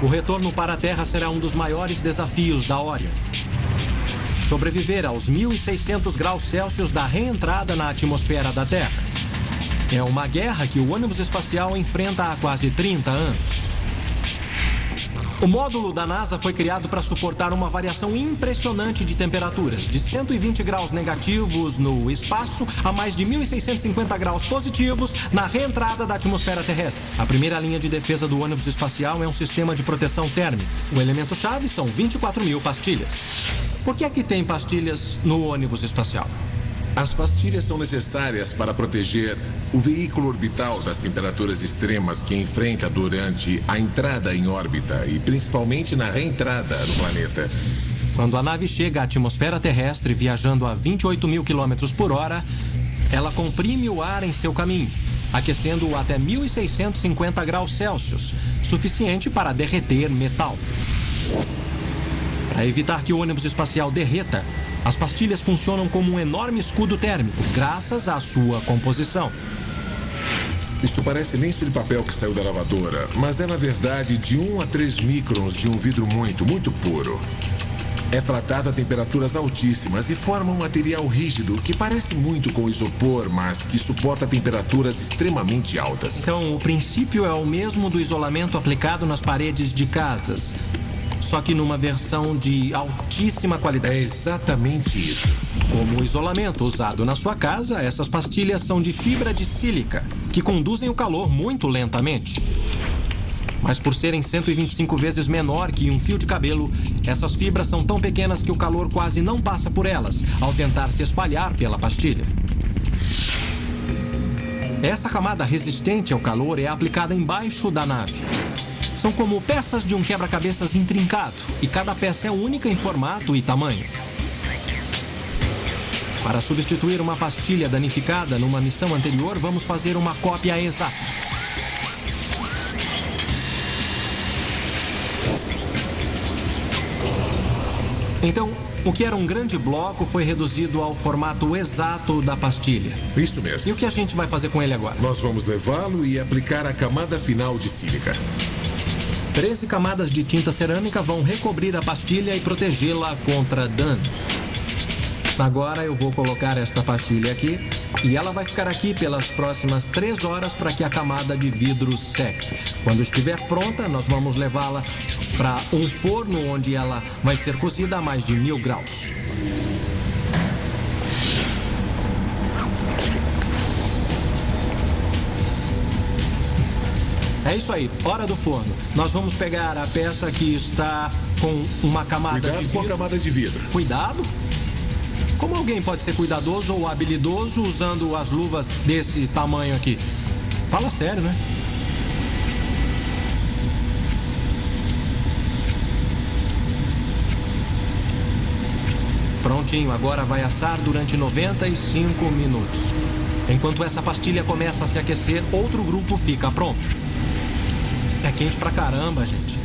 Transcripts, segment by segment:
O retorno para a Terra será um dos maiores desafios da Orion. Sobreviver aos 1.600 graus Celsius da reentrada na atmosfera da Terra. É uma guerra que o ônibus espacial enfrenta há quase 30 anos. O módulo da NASA foi criado para suportar uma variação impressionante de temperaturas, de 120 graus negativos no espaço a mais de 1.650 graus positivos na reentrada da atmosfera terrestre. A primeira linha de defesa do ônibus espacial é um sistema de proteção térmica. O elemento-chave são 24.000 pastilhas. Por que é que tem pastilhas no ônibus espacial? As pastilhas são necessárias para proteger o veículo orbital das temperaturas extremas que enfrenta durante a entrada em órbita e principalmente na reentrada no planeta. Quando a nave chega à atmosfera terrestre viajando a 28.000 km por hora, ela comprime o ar em seu caminho, aquecendo-o até 1.650 graus Celsius, suficiente para derreter metal. Para evitar que o ônibus espacial derreta, as pastilhas funcionam como um enorme escudo térmico, graças à sua composição. Isto parece lenço de papel que saiu da lavadora, mas é na verdade de 1 a 3 microns de um vidro muito, muito puro. É tratado a temperaturas altíssimas e forma um material rígido que parece muito com isopor, mas que suporta temperaturas extremamente altas. Então, o princípio é o mesmo do isolamento aplicado nas paredes de casas, só que numa versão de altíssima qualidade. É exatamente isso. Como o isolamento usado na sua casa, essas pastilhas são de fibra de sílica, que conduzem o calor muito lentamente. Mas por serem 125 vezes menor que um fio de cabelo, essas fibras são tão pequenas que o calor quase não passa por elas, ao tentar se espalhar pela pastilha. Essa camada resistente ao calor é aplicada embaixo da nave. São como peças de um quebra-cabeças intrincado, e cada peça é única em formato e tamanho. Para substituir uma pastilha danificada numa missão anterior, vamos fazer uma cópia exata. Então, o que era um grande bloco foi reduzido ao formato exato da pastilha. Isso mesmo. E o que a gente vai fazer com ele agora? Nós vamos levá-lo e aplicar a camada final de sílica. 13 camadas de tinta cerâmica vão recobrir a pastilha e protegê-la contra danos. Agora eu vou colocar esta pastilha aqui e ela vai ficar aqui pelas próximas 3 horas para que a camada de vidro seque. Quando estiver pronta, nós vamos levá-la para um forno onde ela vai ser cozida a mais de 1.000 graus. É isso aí, hora do forno. Nós vamos pegar a peça que está com uma camada de vidro. Cuidado com a camada de vidro. Cuidado? Como alguém pode ser cuidadoso ou habilidoso usando as luvas desse tamanho aqui? Fala sério, né? Prontinho, agora vai assar durante 95 minutos. Enquanto essa pastilha começa a se aquecer, outro grupo fica pronto. É quente pra caramba, gente.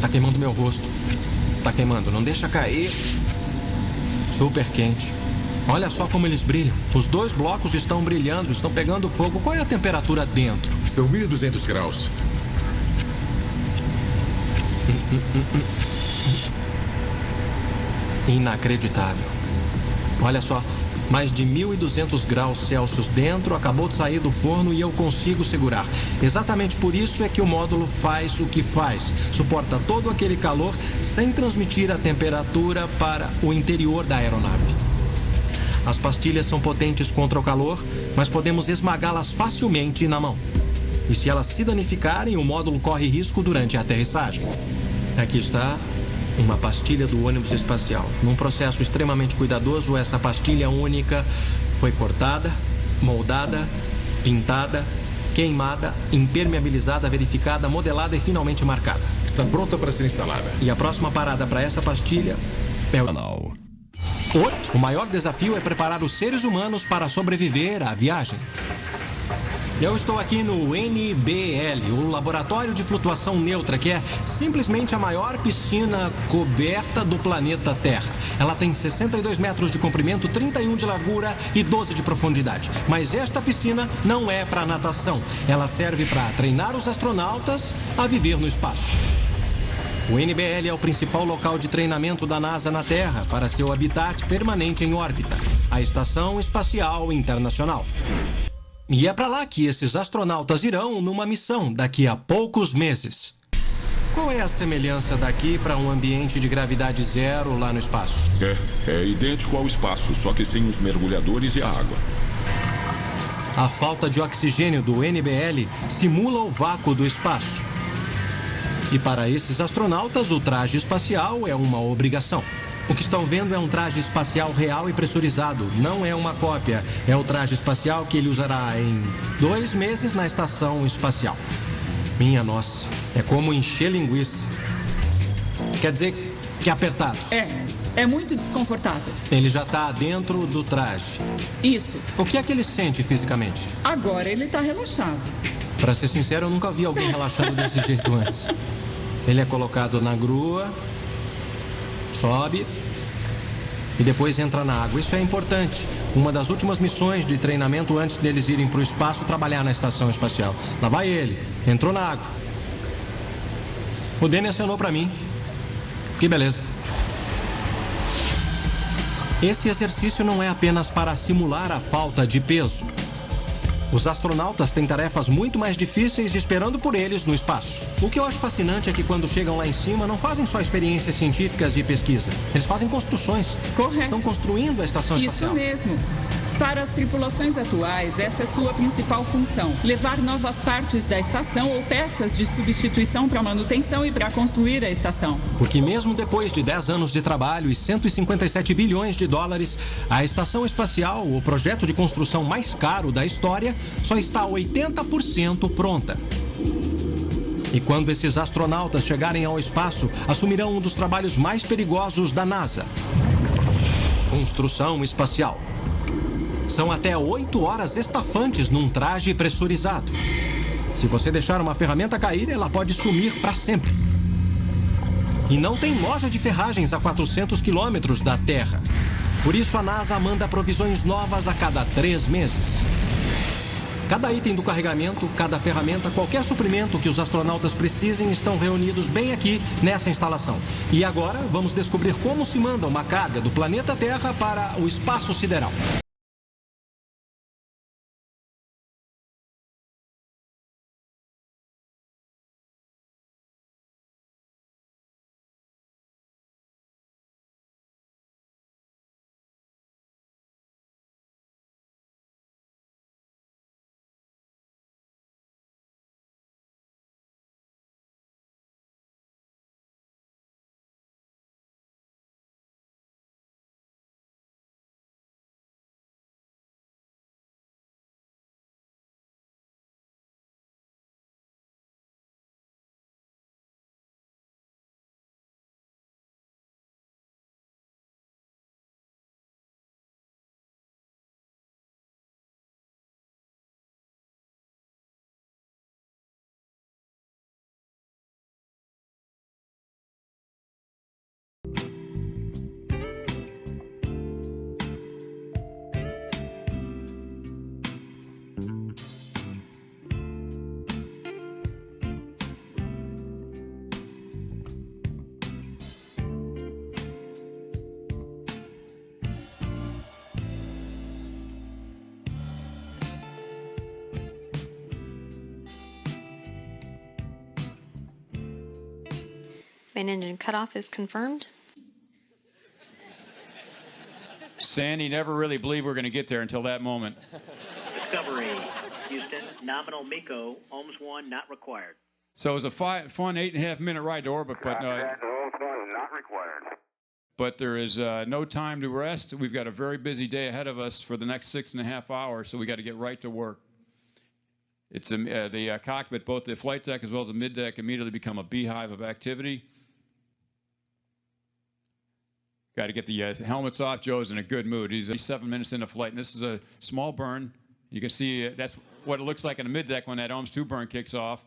Tá queimando meu rosto. Tá queimando, não deixa cair. Super quente. Olha só como eles brilham. Os 2 blocos estão brilhando, estão pegando fogo. Qual é a temperatura dentro? São 1.200 graus. Inacreditável. Olha só, mais de 1.200 graus Celsius dentro, acabou de sair do forno e eu consigo segurar. Exatamente por isso é que o módulo faz o que faz. Suporta todo aquele calor sem transmitir a temperatura para o interior da aeronave. As pastilhas são potentes contra o calor, mas podemos esmagá-las facilmente na mão. E se elas se danificarem, o módulo corre risco durante a aterrissagem. Aqui está uma pastilha do ônibus espacial. Num processo extremamente cuidadoso, essa pastilha única foi cortada, moldada, pintada, queimada, impermeabilizada, verificada, modelada e finalmente marcada. Está pronta para ser instalada. E a próxima parada para essa pastilha é o canal. O maior desafio é preparar os seres humanos para sobreviver à viagem. Eu estou aqui no NBL, o Laboratório de Flutuação Neutra, que é simplesmente a maior piscina coberta do planeta Terra. Ela tem 62 metros de comprimento, 31 de largura e 12 de profundidade. Mas esta piscina não é para natação. Ela serve para treinar os astronautas a viver no espaço. O NBL é o principal local de treinamento da NASA na Terra para seu habitat permanente em órbita, a Estação Espacial Internacional. E é para lá que esses astronautas irão numa missão daqui a poucos meses. Qual é a semelhança daqui para um ambiente de gravidade zero lá no espaço? É idêntico ao espaço, só que sem os mergulhadores e a água. A falta de oxigênio do NBL simula o vácuo do espaço. E para esses astronautas, o traje espacial é uma obrigação. O que estão vendo é um traje espacial real e pressurizado. Não é uma cópia. É o traje espacial que ele usará em 2 meses na estação espacial. Minha nossa, é como encher linguiça. Quer dizer que é apertado. É muito desconfortável. Ele já está dentro do traje. Isso. O que é que ele sente fisicamente? Agora ele está relaxado. Para ser sincero, eu nunca vi alguém relaxado desse jeito antes. Ele é colocado na grua, sobe e depois entra na água. Isso é importante. Uma das últimas missões de treinamento antes deles irem para o espaço trabalhar na estação espacial. Lá vai ele. Entrou na água. O Danny acionou para mim. Que beleza. Esse exercício não é apenas para simular a falta de peso. Os astronautas têm tarefas muito mais difíceis esperando por eles no espaço. O que eu acho fascinante é que quando chegam lá em cima, não fazem só experiências científicas e pesquisa. Eles fazem construções. Correto. Estão construindo a estação espacial. Isso mesmo. Para as tripulações atuais, essa é sua principal função. Levar novas partes da estação ou peças de substituição para manutenção e para construir a estação. Porque mesmo depois de 10 anos de trabalho e 157 bilhões de dólares, a estação espacial, o projeto de construção mais caro da história, só está 80% pronta. E quando esses astronautas chegarem ao espaço, assumirão um dos trabalhos mais perigosos da NASA: construção espacial. São até 8 horas estafantes num traje pressurizado. Se você deixar uma ferramenta cair, ela pode sumir para sempre. E não tem loja de ferragens a 400 quilômetros da Terra. Por isso a NASA manda provisões novas a cada 3 meses. Cada item do carregamento, cada ferramenta, qualquer suprimento que os astronautas precisem estão reunidos bem aqui nessa instalação. E agora vamos descobrir como se manda uma carga do planeta Terra para o espaço sideral. Main engine cutoff is confirmed. Sandy never really believed we were going to get there until that moment. Discovery, Houston, nominal MECO, Ohms 1 not required. So it was a fun 8.5 minute ride to orbit, but not required. But there is no time to rest. We've got a very busy day ahead of us for the next 6.5 hours, so we got to get right to work. It's the cockpit, both the flight deck as well as the mid deck, immediately become a beehive of activity. Got to get the helmets off. Joe's in a good mood. He's 7 minutes into flight, and this is a small burn. You can see that's what it looks like in the mid deck when that Ohms 2 burn kicks off.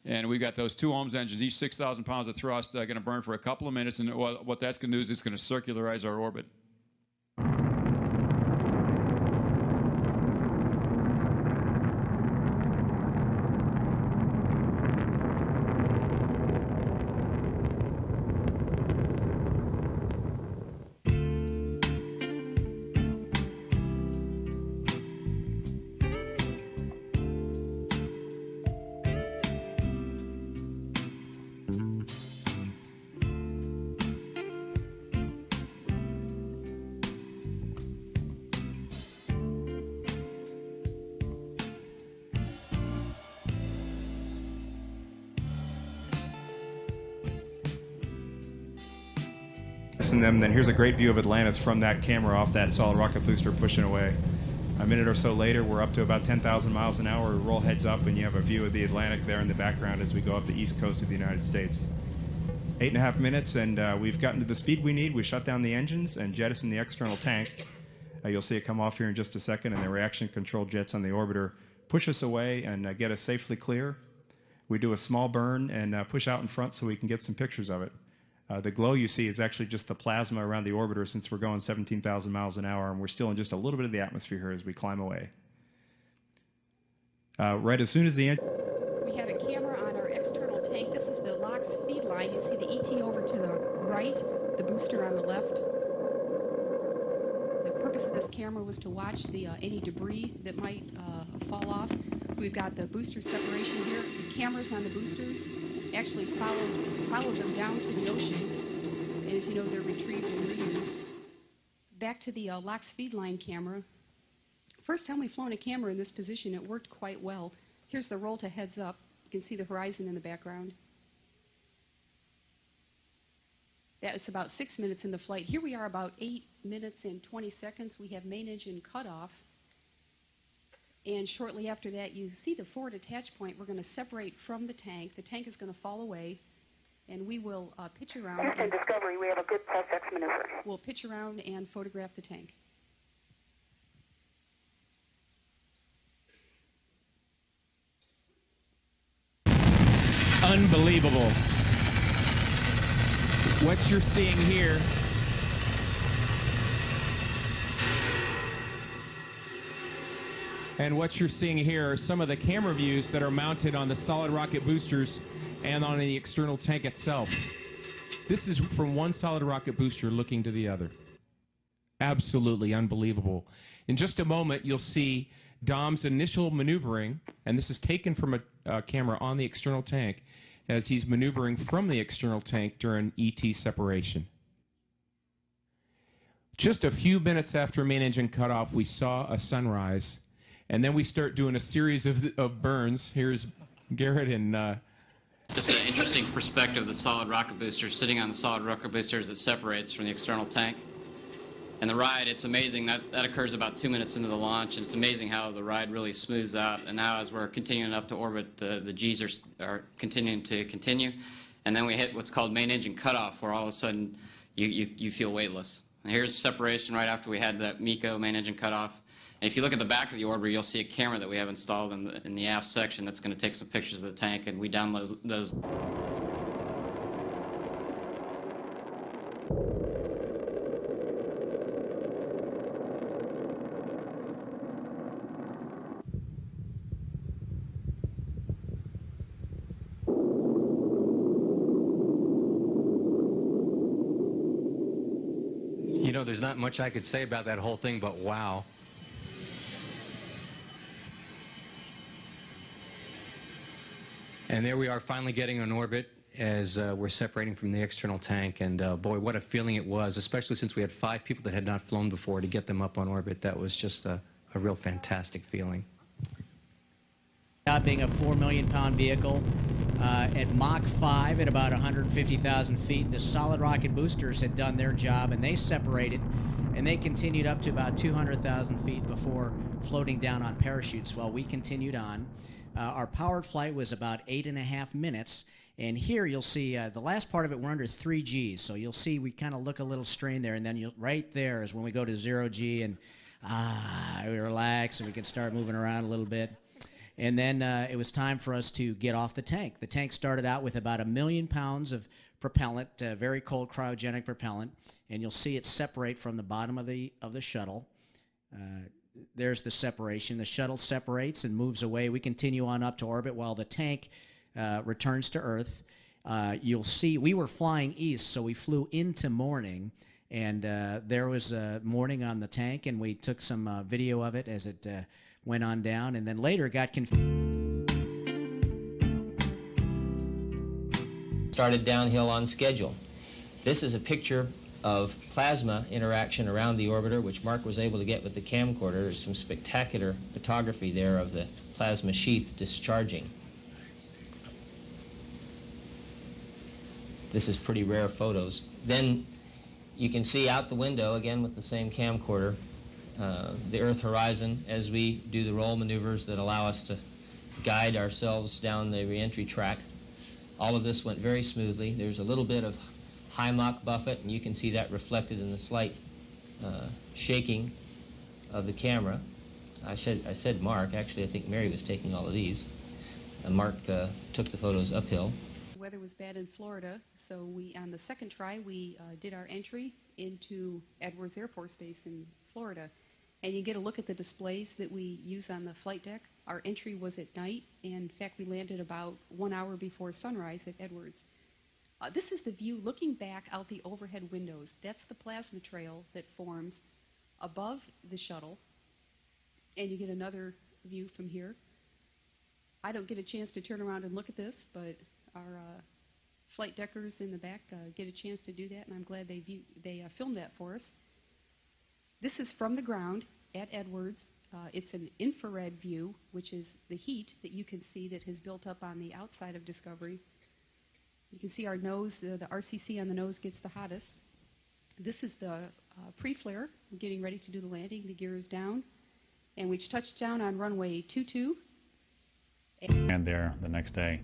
And we've got those 2 Ohms engines, each 6,000 pounds of thrust, going to burn for a couple of minutes. And what that's going to do is it's going to circularize our orbit. And then here's a great view of Atlantis from that camera off that solid rocket booster pushing away. A minute or so later, we're up to about 10,000 miles an hour. We roll heads up, and you have a view of the Atlantic there in the background as we go up the east coast of the United States. 8.5 minutes, and we've gotten to the speed we need. We shut down the engines and jettison the external tank. You'll see it come off here in just a second, and the reaction control jets on the orbiter push us away and get us safely clear. We do a small burn and push out in front so we can get some pictures of it. The glow you see is actually just the plasma around the orbiter since we're going 17,000 miles an hour, and we're still in just a little bit of the atmosphere here as we climb away. Right as soon as the engine... We have a camera on our external tank. This is the LOX feed line. You see the ET over to the right, the booster on the left. The purpose of this camera was to watch any debris that might fall off. We've got the booster separation here. The cameras on the boosters actually followed them down to the ocean. And as you know, they're retrieved and reused. Back to the LOX feed line camera. First time we've flown a camera in this position, it worked quite well. Here's the roll to heads up. You can see the horizon in the background. That was about 6 minutes in the flight. Here we are about 8 minutes and 20 seconds. We have main engine cutoff. And shortly after that, you see the forward attach point. We're going to separate from the tank. The tank is going to fall away, and we will pitch around. And Discovery, we have a good plus X maneuver. We'll pitch around and photograph the tank. Unbelievable. What you're seeing here and what you're seeing here are some of the camera views that are mounted on the solid rocket boosters and on the external tank itself. This is from one solid rocket booster looking to the other. Absolutely unbelievable. In just a moment, you'll see Dom's initial maneuvering, and this is taken from a camera on the external tank as he's maneuvering from the external tank during ET separation. Just a few minutes after main engine cutoff, we saw a sunrise, and then we start doing a series of burns. Here's Garrett and... Just an interesting perspective of the solid rocket booster, sitting on the solid rocket booster as it separates from the external tank. And the ride, it's amazing. That occurs about 2 minutes into the launch, and it's amazing how the ride really smooths out. And now as we're continuing up to orbit, the Gs are continuing to continue. And then we hit what's called main engine cutoff, where all of a sudden you feel weightless. And here's separation right after we had that MECO main engine cutoff. And if you look at the back of the orbiter, you'll see a camera that we have installed in the aft section that's going to take some pictures of the tank, and we download those. You know, there's not much I could say about that whole thing, but wow. And there we are, finally getting on orbit as we're separating from the external tank. And boy, what a feeling it was, especially since we had 5 people that had not flown before, to get them up on orbit. That was just a real fantastic feeling. Being a 4 million pound vehicle at Mach 5 at about 150,000 feet, the solid rocket boosters had done their job, and they separated, and they continued up to about 200,000 feet before floating down on parachutes while we continued on. Our powered flight was about 8.5 minutes, and here you'll see the last part of it, we're under 3 Gs, so you'll see we kind of look a little strained there, and then right there is when we go to 0 G, and we relax, and we can start moving around a little bit. And then it was time for us to get off the tank. The tank started out with about 1 million pounds of propellant, very cold cryogenic propellant, and you'll see it separate from the bottom of the shuttle. There's the separation. The shuttle separates and moves away. We continue on up to orbit while the tank returns to Earth. You'll see we were flying east, so we flew into morning, and there was morning on the tank, and we took some video of it as it went on down, and then later got confused. Started downhill on schedule. This is a picture of plasma interaction around the orbiter, which Mark was able to get with the camcorder. There's some spectacular photography there of the plasma sheath discharging. This is pretty rare photos. Then You can see out the window, again with the same camcorder, the Earth horizon as we do the roll maneuvers that allow us to guide ourselves down the reentry track. All of this went very smoothly. There's a little bit of high Mach buffet, and you can see that reflected in the slight shaking of the camera. I said Mark. Actually, I think Mary was taking all of these. Mark took the photos uphill. The weather was bad in Florida, so on the second try, we did our entry into Edwards Air Force Base in Florida. And you get a look at the displays that we use on the flight deck. Our entry was at night, and in fact, we landed about 1 hour before sunrise at Edwards. This is the view looking back out the overhead windows. That's the plasma trail that forms above the shuttle. And you get another view from here. I don't get a chance to turn around and look at this, but our flight deckers in the back get a chance to do that, and I'm glad they filmed that for us. This is from the ground at Edwards. It's an infrared view, which is the heat that you can see that has built up on the outside of Discovery. You can see our nose, the RCC on the nose gets the hottest. This is the pre-flare. We're getting ready to do the landing. The gear is down. And we touched down on runway 22. And there the next day.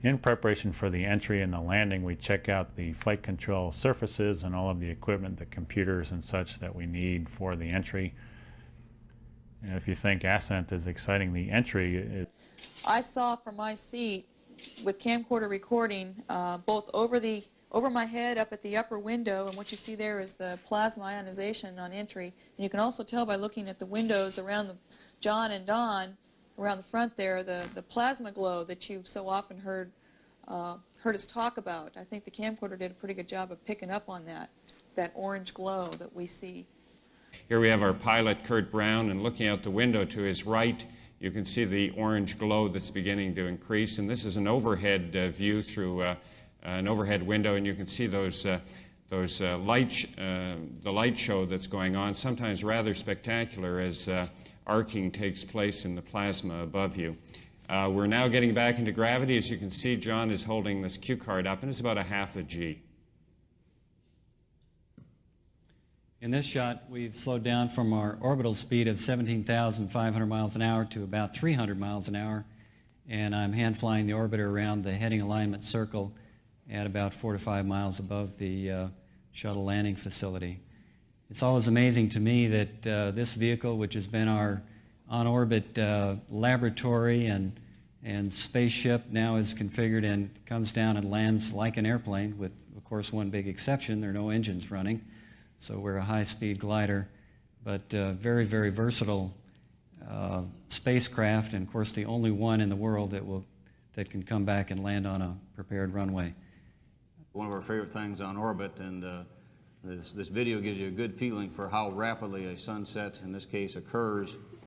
In preparation for the entry and the landing, we check out the flight control surfaces and all of the equipment, the computers and such that we need for the entry. And if you think ascent is exciting, the entry I saw from my seat with camcorder recording both over my head up at the upper window, and what you see there is the plasma ionization on entry. And you can also tell by looking at the windows around John and Don around the front there, the plasma glow that you've so often heard us talk about. I think the camcorder did a pretty good job of picking up on that orange glow that we see. Here we have our pilot, Kurt Brown, and looking out the window to his right, you can see the orange glow that's beginning to increase. And this is an overhead view through an overhead window, and you can see the light show that's going on, sometimes rather spectacular as arcing takes place in the plasma above you. We're now getting back into gravity. As you can see, John is holding this cue card up, and it's about a half a G. In this shot, we've slowed down from our orbital speed of 17,500 miles an hour to about 300 miles an hour, and I'm hand flying the orbiter around the heading alignment circle at about 4 to 5 miles above the shuttle landing facility. It's always amazing to me that this vehicle, which has been our on-orbit laboratory and spaceship, now is configured and comes down and lands like an airplane, with, of course, one big exception. There are no engines running, so we're a high-speed glider, but very, very versatile spacecraft, and, of course, the only one in the world that can come back and land on a prepared runway. One of our favorite things on orbit, and this video gives you a good feeling for how rapidly a sunset, in this case, occurs